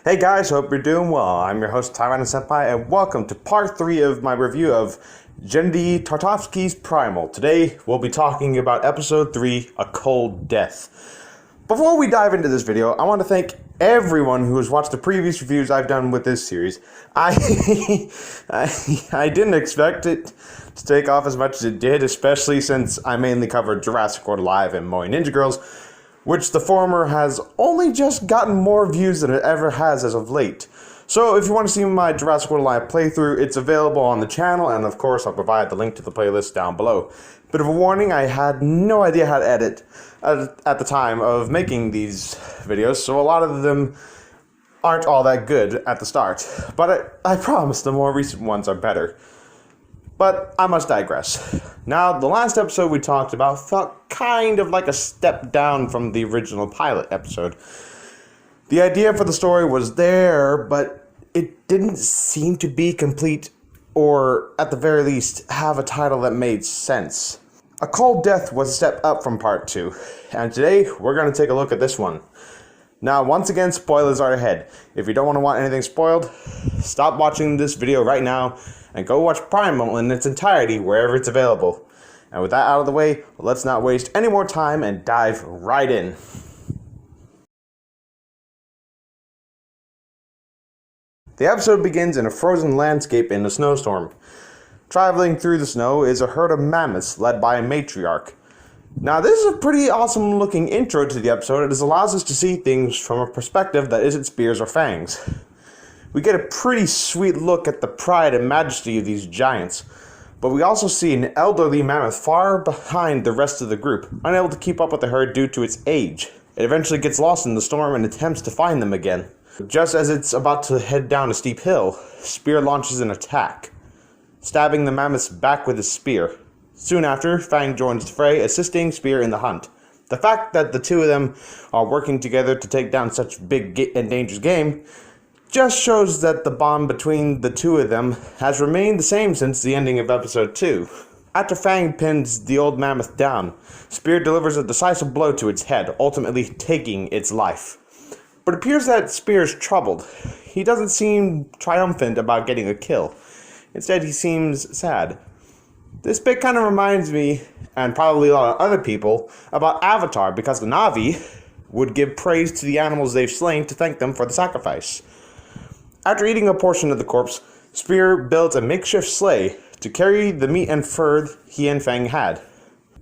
Hey guys, hope you're doing well. I'm your host Tyrant Senpai, and welcome to part 3 of my review of Genndy Tartakovsky's Primal. Today we'll be talking about episode 3, A Cold Death. Before we dive into this video, I want to thank everyone who has watched the previous reviews I've done with this series. I didn't expect it to take off as much as it did, especially since I mainly covered Jurassic World Live and Moe Ninja Girls, which the former has only just gotten more views than it ever has as of late. So if you want to see my Jurassic World Live playthrough, it's available on the channel, and of course I'll provide the link to the playlist down below. Bit of a warning, I had no idea how to edit at the time of making these videos, so a lot of them aren't all that good at the start. But I promise the more recent ones are better. But I must digress. Now, the last episode we talked about felt kind of like a step down from the original pilot episode. The idea for the story was there, but it didn't seem to be complete, or at the very least, have a title that made sense. A Cold Death was a step up from part 2, and today we're going to take a look at this one. Now, once again, spoilers are ahead. If you don't want anything spoiled, stop watching this video right now and go watch Primal in its entirety wherever it's available. And with that out of the way, let's not waste any more time and dive right in. The episode begins in a frozen landscape in a snowstorm. Traveling through the snow is a herd of mammoths led by a matriarch. Now, this is a pretty awesome looking intro to the episode, as it allows us to see things from a perspective that isn't spears or fangs. We get a pretty sweet look at the pride and majesty of these giants, but we also see an elderly mammoth far behind the rest of the group, unable to keep up with the herd due to its age. It eventually gets lost in the storm and attempts to find them again. Just as it's about to head down a steep hill, Spear launches an attack, stabbing the mammoth's back with his spear. Soon after, Fang joins the fray, assisting Spear in the hunt. The fact that the two of them are working together to take down such big and dangerous game just shows that the bond between the two of them has remained the same since the ending of episode 2. After Fang pins the old mammoth down, Spear delivers a decisive blow to its head, ultimately taking its life. But it appears that Spear is troubled. He doesn't seem triumphant about getting a kill. Instead, he seems sad. This bit kind of reminds me, and probably a lot of other people, about Avatar, because the Na'vi would give praise to the animals they've slain to thank them for the sacrifice. After eating a portion of the corpse, Spear builds a makeshift sleigh to carry the meat and fur he and Fang had.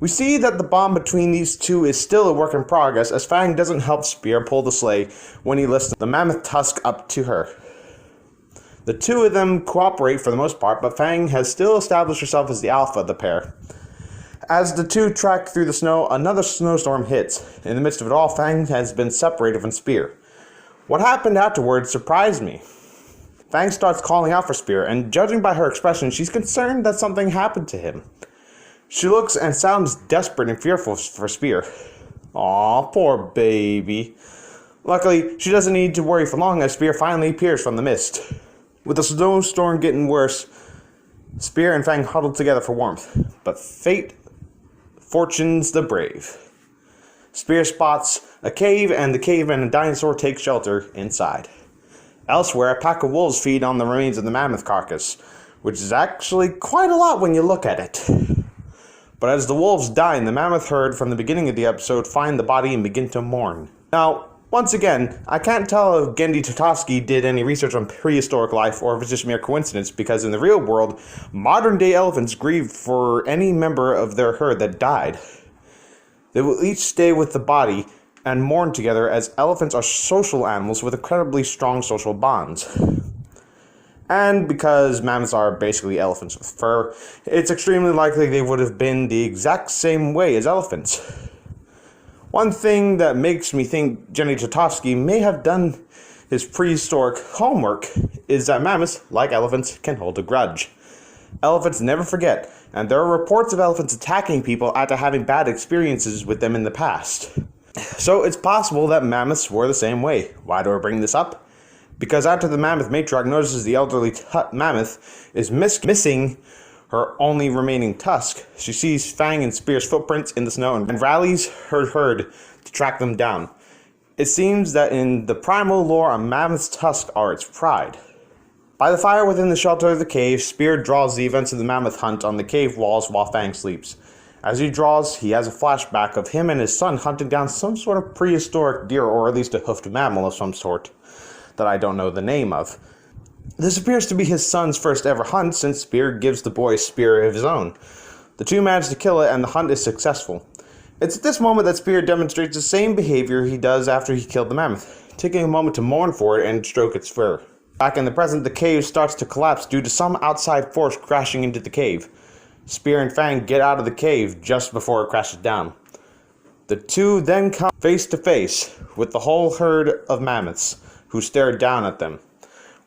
We see that the bond between these two is still a work in progress, as Fang doesn't help Spear pull the sleigh when he lifts the mammoth tusk up to her. The two of them cooperate for the most part, but Fang has still established herself as the alpha of the pair. As the two track through the snow, another snowstorm hits. In the midst of it all, Fang has been separated from Spear. What happened afterwards surprised me. Fang starts calling out for Spear, and judging by her expression, she's concerned that something happened to him. She looks and sounds desperate and fearful for Spear. Aw, poor baby. Luckily, she doesn't need to worry for long as Spear finally appears from the mist. With the snowstorm getting worse, Spear and Fang huddle together for warmth, but fate fortunes the brave. Spear spots a cave, and the cave and a dinosaur take shelter inside. Elsewhere, a pack of wolves feed on the remains of the mammoth carcass, which is actually quite a lot when you look at it. But as the wolves die, the mammoth herd from the beginning of the episode find the body and begin to mourn. Now, once again, I can't tell if Genndy Tartakovsky did any research on prehistoric life or if it's just mere coincidence, because in the real world, modern-day elephants grieve for any member of their herd that died. They will each stay with the body and mourn together, as elephants are social animals with incredibly strong social bonds. And because mammoths are basically elephants with fur, it's extremely likely they would have been the exact same way as elephants. One thing that makes me think Genndy Tartakovsky may have done his prehistoric homework is that mammoths, like elephants, can hold a grudge. Elephants never forget, and there are reports of elephants attacking people after having bad experiences with them in the past. So it's possible that mammoths were the same way. Why do I bring this up? Because after the mammoth matriarch notices the elderly mammoth is missing her only remaining tusk, she sees Fang and Spear's footprints in the snow and rallies her herd to track them down. It seems that in the primal lore, a mammoth's tusks are its pride. By the fire within the shelter of the cave, Spear draws the events of the mammoth hunt on the cave walls while Fang sleeps. As he draws, he has a flashback of him and his son hunting down some sort of prehistoric deer, or at least a hoofed mammal of some sort, that I don't know the name of. This appears to be his son's first ever hunt, since Spear gives the boy a spear of his own. The two manage to kill it, and the hunt is successful. It's at this moment that Spear demonstrates the same behavior he does after he killed the mammoth, taking a moment to mourn for it and stroke its fur. Back in the present, the cave starts to collapse due to some outside force crashing into the cave. Spear and Fang get out of the cave just before it crashes down. The two then come face to face with the whole herd of mammoths, who stare down at them.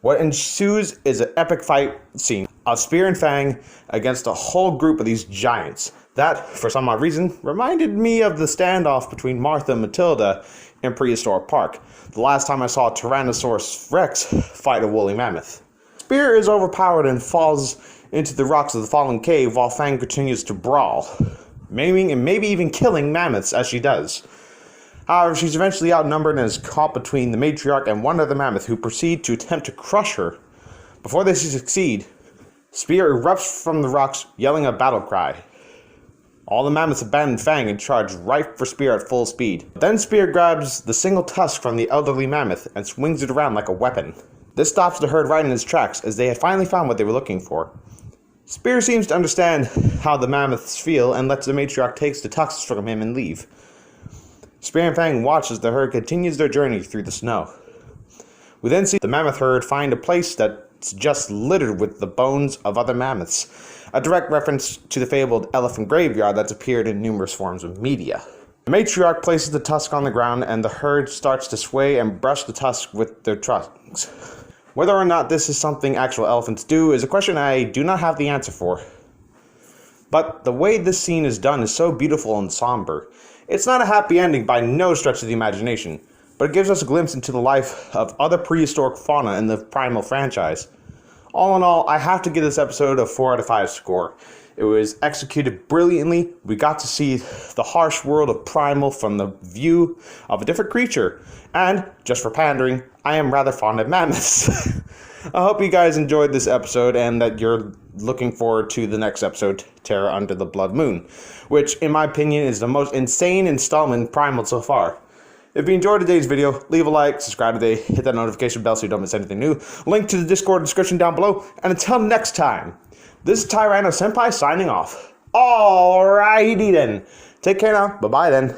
What ensues is an epic fight scene of Spear and Fang against a whole group of these giants. That, for some odd reason, reminded me of the standoff between Martha and Matilda in Prehistoric Park, the last time I saw a Tyrannosaurus Rex fight a woolly mammoth. Spear is overpowered and falls into the rocks of the fallen cave while Fang continues to brawl, maiming and maybe even killing mammoths as she does. However, she's eventually outnumbered and is caught between the matriarch and one other mammoth, who proceed to attempt to crush her. Before they succeed, Spear erupts from the rocks, yelling a battle cry. All the mammoths abandon Fang and charge right for Spear at full speed. Then Spear grabs the single tusk from the elderly mammoth and swings it around like a weapon. This stops the herd right in its tracks, as they had finally found what they were looking for. Spear seems to understand how the mammoths feel and lets the matriarch take the tusks from him and leave. Spear and Fang watch as the herd continues their journey through the snow. We then see the mammoth herd find a place that's just littered with the bones of other mammoths, a direct reference to the fabled elephant graveyard that's appeared in numerous forms of media. The matriarch places the tusk on the ground, and the herd starts to sway and brush the tusk with their trunks. Whether or not this is something actual elephants do is a question I do not have the answer for. But the way this scene is done is so beautiful and somber. It's not a happy ending by no stretch of the imagination, but it gives us a glimpse into the life of other prehistoric fauna in the Primal franchise. All in all, I have to give this episode a 4 out of 5 score. It was executed brilliantly. We got to see the harsh world of Primal from the view of a different creature. And, just for pandering, I am rather fond of mammoths. I hope you guys enjoyed this episode and that you're looking forward to the next episode, Terror Under the Blood Moon, which, in my opinion, is the most insane installment in Primal so far. If you enjoyed today's video, leave a like, subscribe today, hit that notification bell so you don't miss anything new. Link to the Discord description down below, and until next time, this is Tyranno Senpai signing off. Alrighty then. Take care now. Bye-bye then.